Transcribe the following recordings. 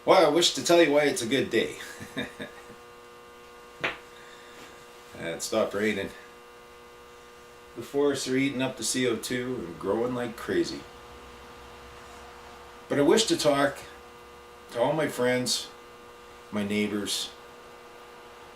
Well, I wish to tell you why it's a good day. It stopped raining. The forests are eating up the CO2 and growing like crazy. But I wish to talk to all my friends, my neighbors,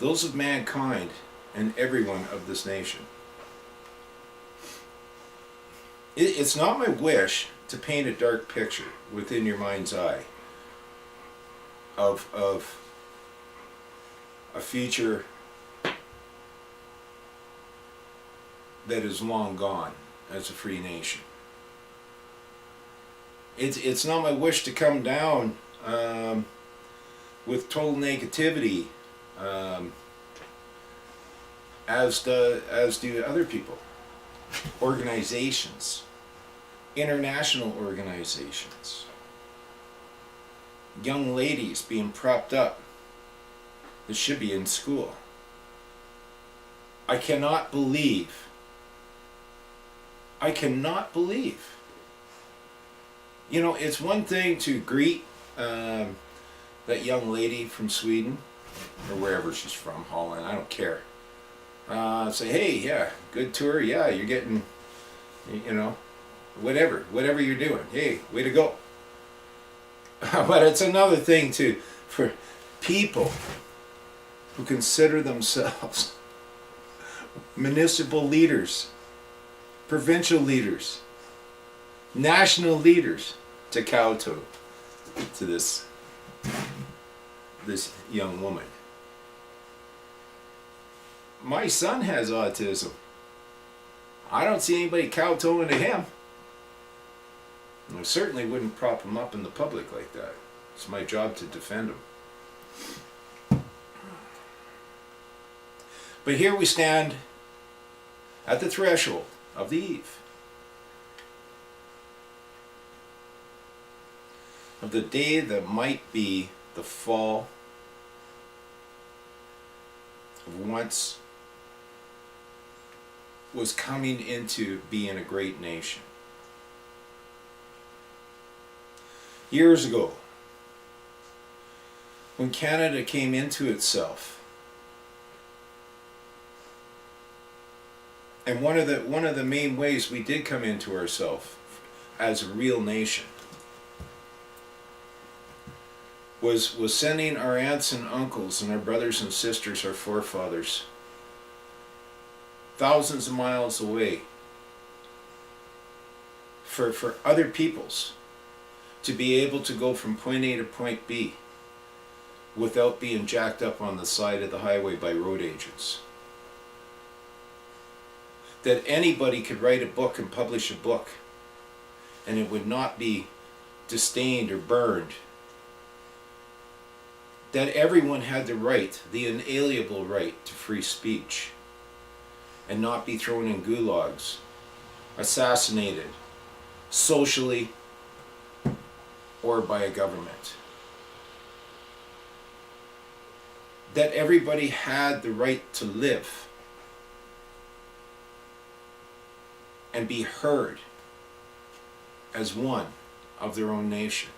those of mankind, and everyone of this nation. It's not my wish to paint a dark picture within your mind's eye of a future that is long gone as a free nation. It's not my wish to come down with total negativity, as do other people, organizations, international organizations, young ladies being propped up that should be in school. I cannot believe. You know, it's one thing to greet that young lady from Sweden, or wherever she's from, Holland, I don't care. Say, hey, yeah, good tour, yeah, you're getting, you know, whatever you're doing, hey, way to go. But it's another thing too, for people who consider themselves municipal leaders, provincial leaders, national leaders, to kowtow to this young woman. My son has autism. I don't see anybody kowtowing to him. And I certainly wouldn't prop him up in the public like that. It's my job to defend him. But here we stand at the threshold of the eve of the day that might be the fall of once was coming into being a great nation. Years ago, when Canada came into itself, and one of the main ways we did come into ourselves as a real nation was sending our aunts and uncles and our brothers and sisters, our forefathers, thousands of miles away for other peoples to be able to go from point A to point B without being jacked up on the side of the highway by road agents. That anybody could write a book and publish a book and it would not be disdained or burned. That everyone had the right, the inalienable right, to free speech and not be thrown in gulags, assassinated, socially or by a government. That everybody had the right to live and be heard as one of their own nation.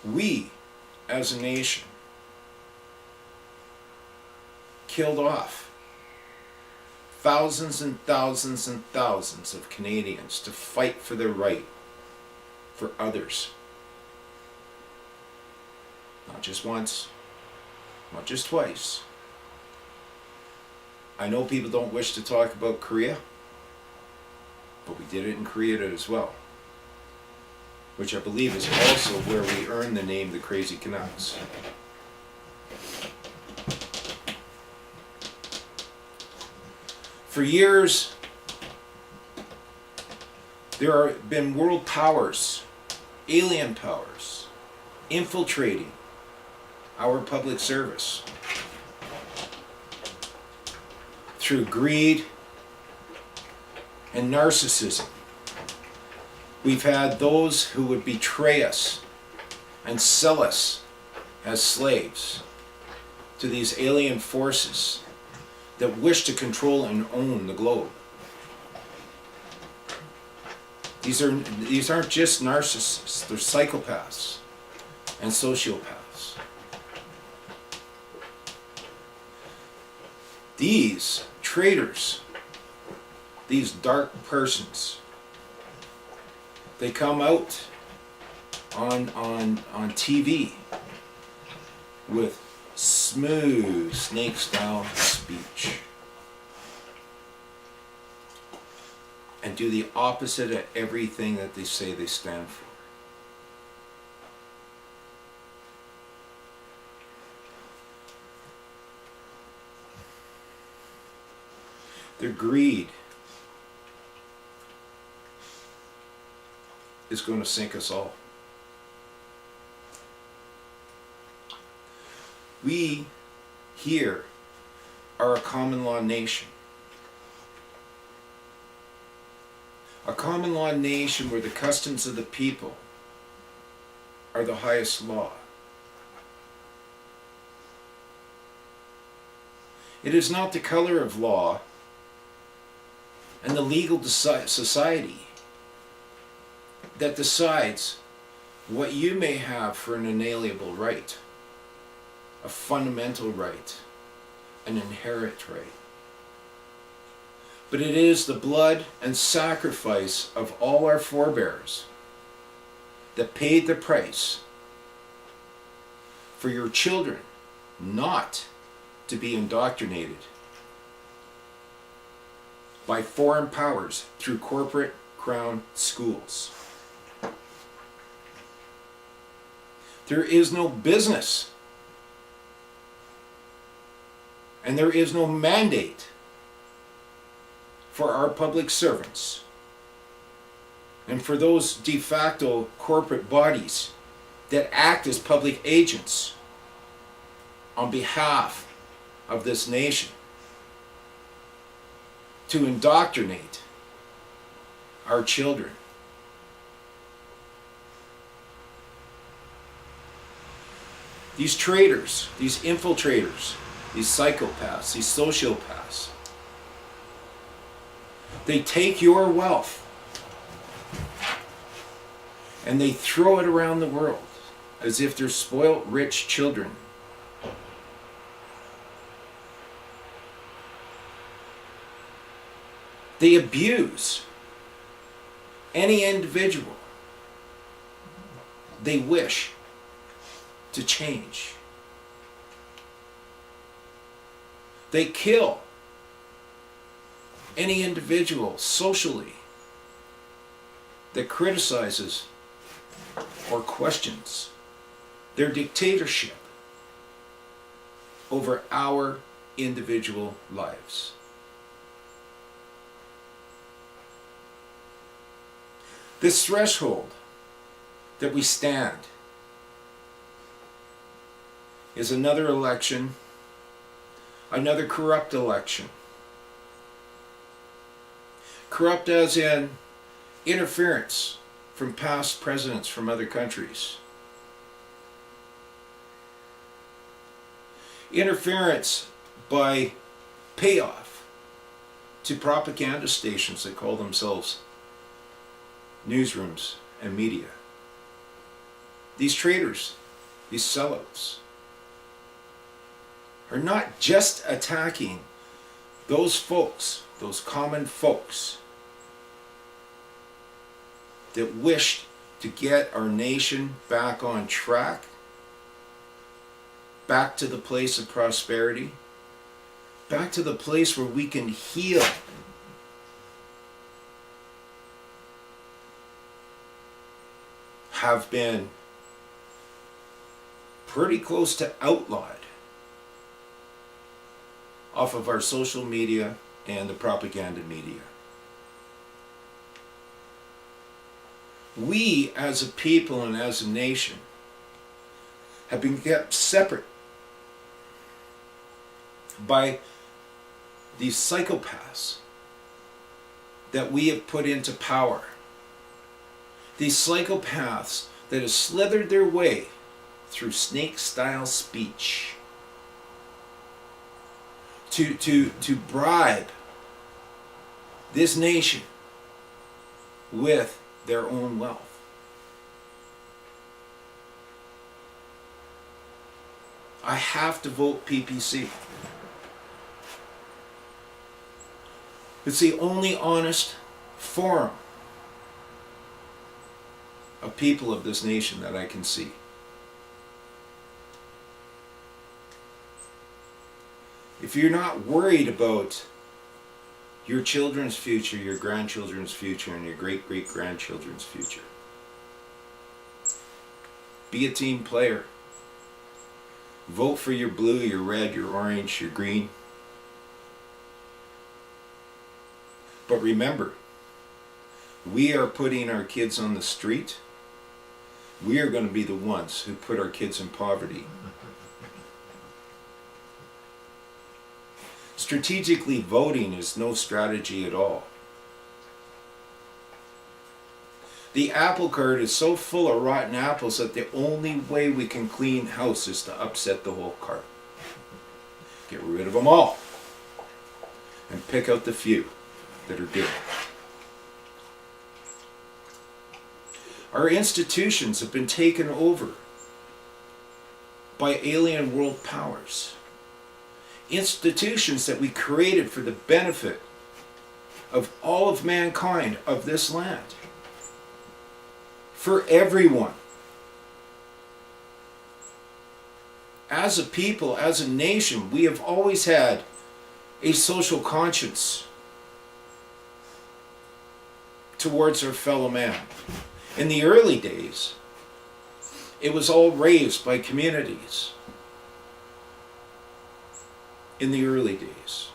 We, as a nation, killed off thousands and thousands and thousands of Canadians to fight for their right for others. Not just once, not just twice. I know people don't wish to talk about Korea, but we did it in Korea as well, which I believe is also where we earned the name the Crazy Canucks. For years, there have been world powers, alien powers, infiltrating our public service through greed and narcissism. We've had those who would betray us and sell us as slaves to these alien forces that wish to control and own the globe. These aren't just narcissists, they're psychopaths and sociopaths. These traitors, these dark persons, they come out on TV with smooth snake style speech and do the opposite of everything that they say they stand for. Their greed is going to sink us all. We here are a common law nation. A common law nation where the customs of the people are the highest law. It is not the color of law and the legal society that decides what you may have for an inalienable right, a fundamental right, an inherent right. But it is the blood and sacrifice of all our forebears that paid the price for your children not to be indoctrinated by foreign powers through corporate crown schools. There is no business and there is no mandate for our public servants and for those de facto corporate bodies that act as public agents on behalf of this nation to indoctrinate our children. These traitors, these infiltrators, these psychopaths, these sociopaths, they take your wealth and they throw it around the world as if they're spoiled rich children. They abuse any individual they wish to change. They kill any individual socially that criticizes or questions their dictatorship over our individual lives. This threshold that we stand is another election, another corrupt election. Corrupt as in interference from past presidents from other countries. Interference by payoff to propaganda stations that call themselves newsrooms and media. These traitors, these sellouts, are not just attacking those folks, those common folks that wished to get our nation back on track, back to the place of prosperity, back to the place where we can heal. Have been pretty close to outlawed off of our social media and the propaganda media. We as a people and as a nation have been kept separate by these psychopaths that we have put into power. These psychopaths that have slithered their way through snake-style speech to bribe this nation with their own wealth. I have to vote PPC. It's the only honest forum of people of this nation that I can see. If you're not worried about your children's future, your grandchildren's future, and your great-great-grandchildren's future, be a team player. Vote for your blue, your red, your orange, your green. But remember, we are putting our kids on the street. We are going to be the ones who put our kids in poverty. Strategically voting is no strategy at all. The apple cart is so full of rotten apples that the only way we can clean house is to upset the whole cart. Get rid of them all and pick out the few that are good. Our institutions have been taken over by alien world powers. Institutions that we created for the benefit of all of mankind of this land. For everyone. As a people, as a nation, we have always had a social conscience towards our fellow man. In the early days, it was all raised by communities. In the early days,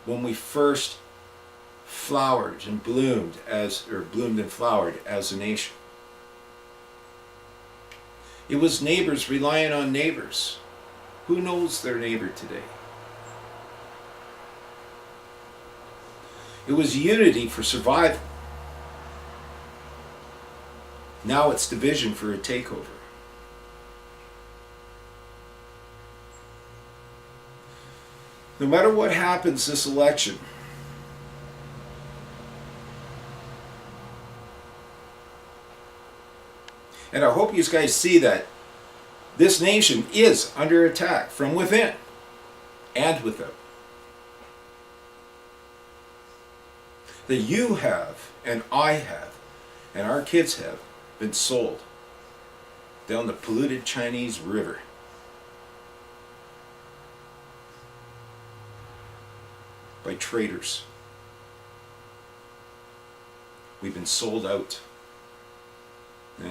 when we first flowered and bloomed and flowered as a nation. It was neighbors relying on neighbors. Who knows their neighbor today? It was unity for survival. Now it's division for a takeover. No matter what happens this election, and I hope you guys see that this nation is under attack from within and without. That you have, and I have, and our kids have been sold down the polluted Chinese river. By traitors. We've been sold out.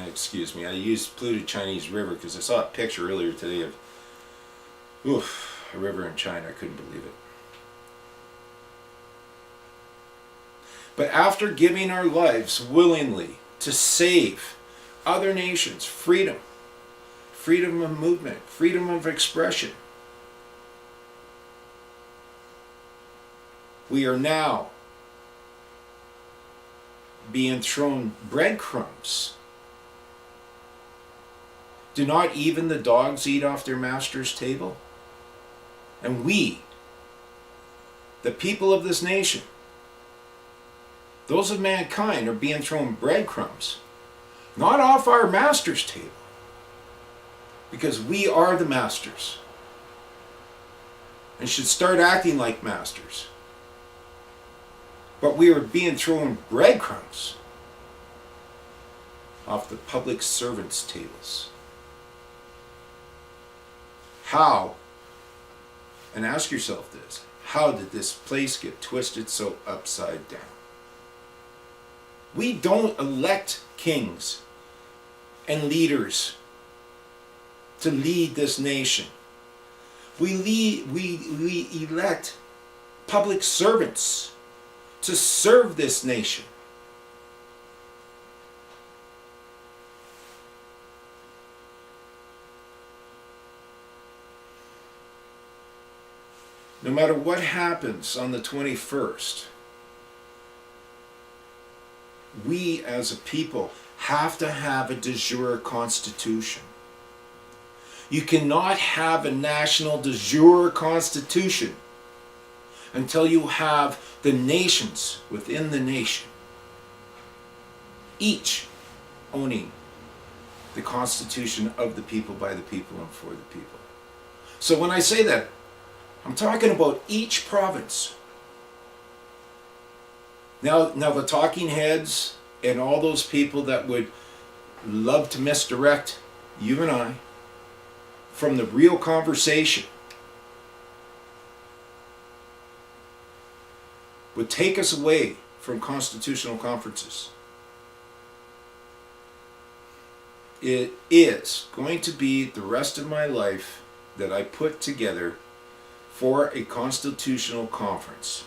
Excuse me, I used polluted Chinese river because I saw a picture earlier today of a river in China. I couldn't believe it. But after giving our lives willingly to save other nations, freedom of movement, freedom of expression, we are now being thrown breadcrumbs. Do not even the dogs eat off their master's table? And we, the people of this nation, those of mankind, are being thrown breadcrumbs, not off our master's table, because we are the masters and should start acting like masters. But we are being thrown breadcrumbs off the public servants' tables. How, and ask yourself this, how did this place get twisted so upside down? We don't elect kings and leaders to lead this nation. We elect public servants to serve this nation. No matter what happens on the 21st, we as a people have to have a de jure constitution. You cannot have a national de jure constitution until you have the nations within the nation each owning the Constitution of the people, by the people, and for the people. So when I say that, I'm talking about each province. Now the talking heads and all those people that would love to misdirect you and I from the real conversation would take us away from constitutional conferences. It is going to be the rest of my life that I put together for a constitutional conference.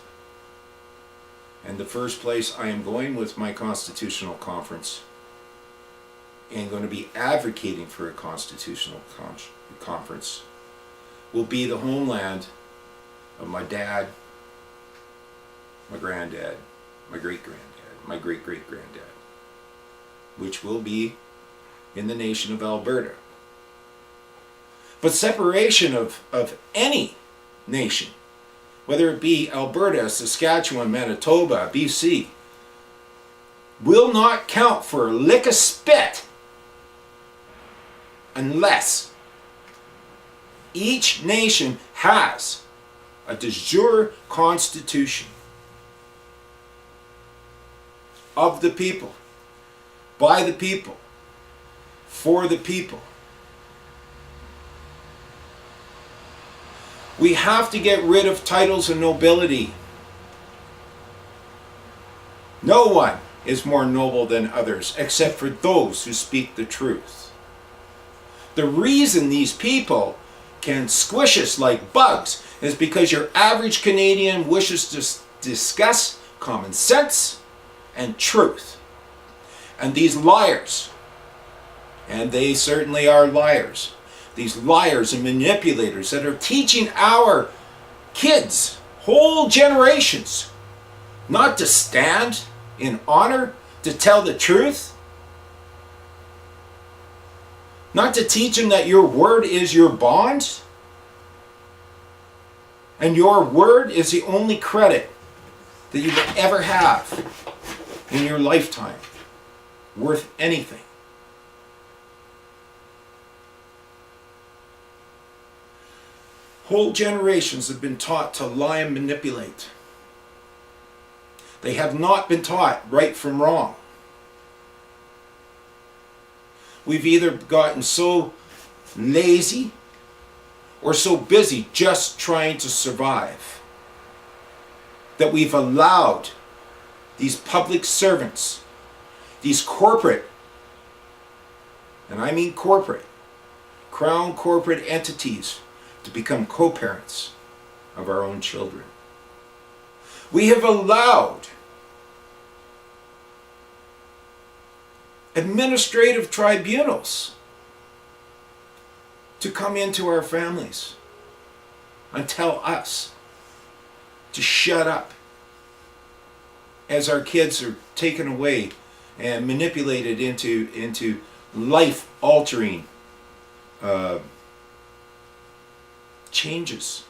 And the first place I am going with my constitutional conference and going to be advocating for a constitutional conference will be the homeland of my dad, my granddad, my great-granddad, my great-great-granddad, which will be in the nation of Alberta. But separation of any nation, whether it be Alberta, Saskatchewan, Manitoba, BC, will not count for a lick of spit unless each nation has a de jure constitution of the people, by the people, for the people. We have to get rid of titles of nobility. No one is more noble than others except for those who speak the truth. The reason these people can squish us like bugs is because your average Canadian wishes to discuss common sense and truth. And these liars, and they certainly are liars, these liars and manipulators that are teaching our kids, whole generations, not to stand in honor, to tell the truth, not to teach them that your word is your bond, and your word is the only credit that you will ever have in your lifetime, worth anything. Whole generations have been taught to lie and manipulate. They have not been taught right from wrong. We've either gotten so lazy or so busy just trying to survive that we've allowed these public servants, these corporate, and I mean corporate, crown corporate entities, to become co-parents of our own children. We have allowed administrative tribunals to come into our families and tell us to shut up as our kids are taken away and manipulated into life-altering changes.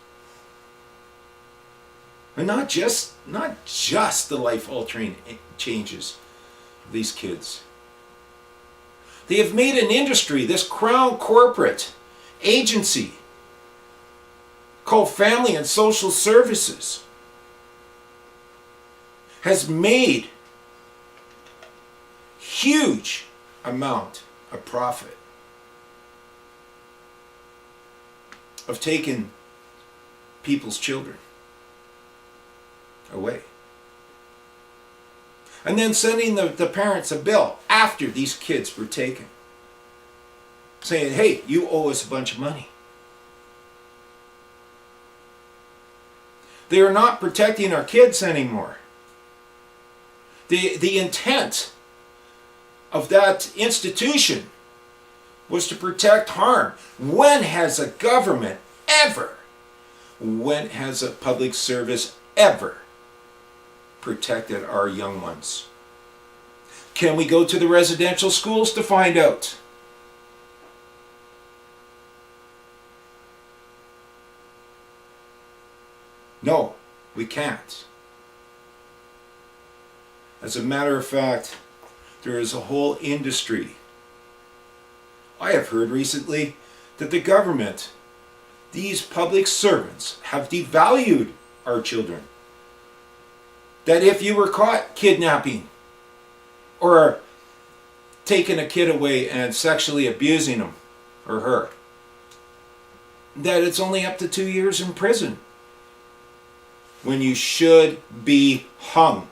And not just the life-altering changes of these kids. They have made an industry, this crown corporate agency called Family and Social Services has made huge amount of profit of taking people's children away. And then sending the parents a bill after these kids were taken, saying, hey, you owe us a bunch of money. They are not protecting our kids anymore. The intent of that institution was to protect harm. When has a government ever, when has a public service ever protected our young ones? Can we go to the residential schools to find out? No, we can't. As a matter of fact, There is a whole industry. I have heard recently that the government, these public servants, have devalued our children. That if you were caught kidnapping or taking a kid away and sexually abusing him or her, that it's only up to 2 years in prison, when you should be hung.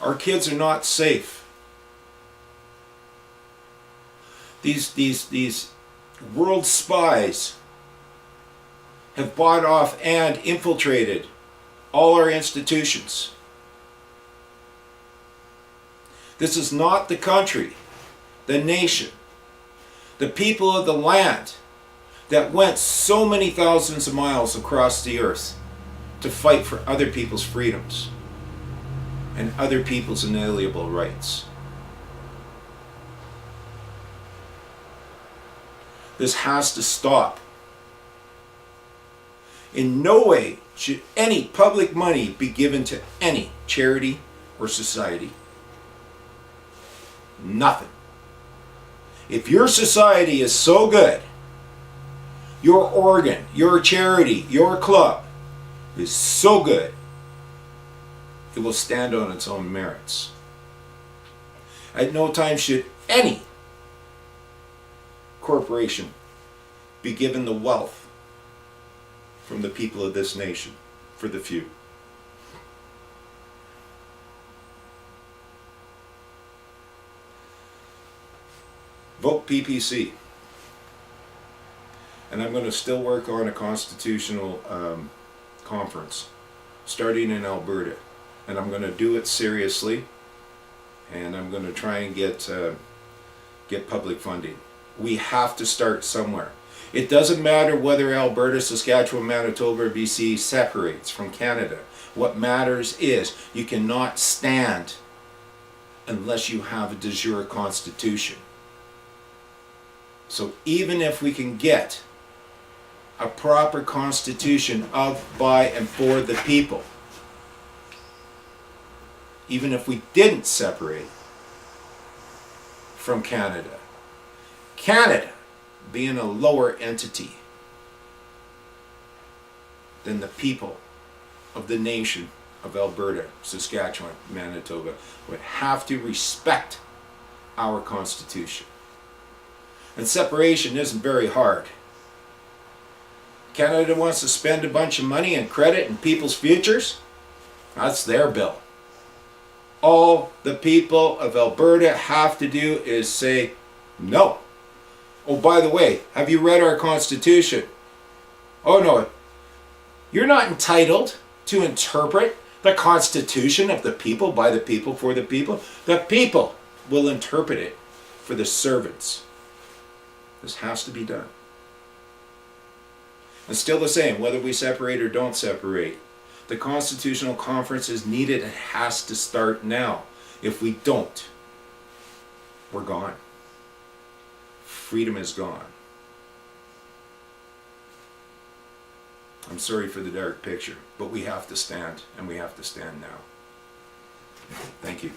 Our kids are not safe. These world spies have bought off and infiltrated all our institutions. This is not the country, the nation, the people of the land that went so many thousands of miles across the earth to fight for other people's freedoms and other people's inalienable rights. This has to stop. In no way should any public money be given to any charity or society. Nothing. If your society is so good, your organ, your charity, your club is so good, it will stand on its own merits. At no time should any corporation be given the wealth from the people of this nation for the few. Vote PPC. And I'm going to still work on a constitutional conference starting in Alberta. And I'm going to do it seriously. And I'm going to try and get public funding. We have to start somewhere. It doesn't matter whether Alberta, Saskatchewan, Manitoba, or BC separates from Canada. What matters is you cannot stand unless you have a de jure constitution. So even if we can get a proper constitution of, by, and for the people, even if we didn't separate from Canada, Canada being a lower entity than the people of the nation of Alberta, Saskatchewan, Manitoba, would have to respect our Constitution. And separation isn't very hard. Canada wants to spend a bunch of money and credit in people's futures. That's their bill. All the people of Alberta have to do is say no. Oh, by the way, have you read our Constitution? Oh no, you're not entitled to interpret the Constitution of the people, by the people, for the people. The people will interpret it for the servants. This has to be done. And still the same, whether we separate or don't separate, the Constitutional Conference is needed. It has to start now. If we don't, we're gone. Freedom is gone. I'm sorry for the dark picture, but we have to stand, and we have to stand now. Thank you.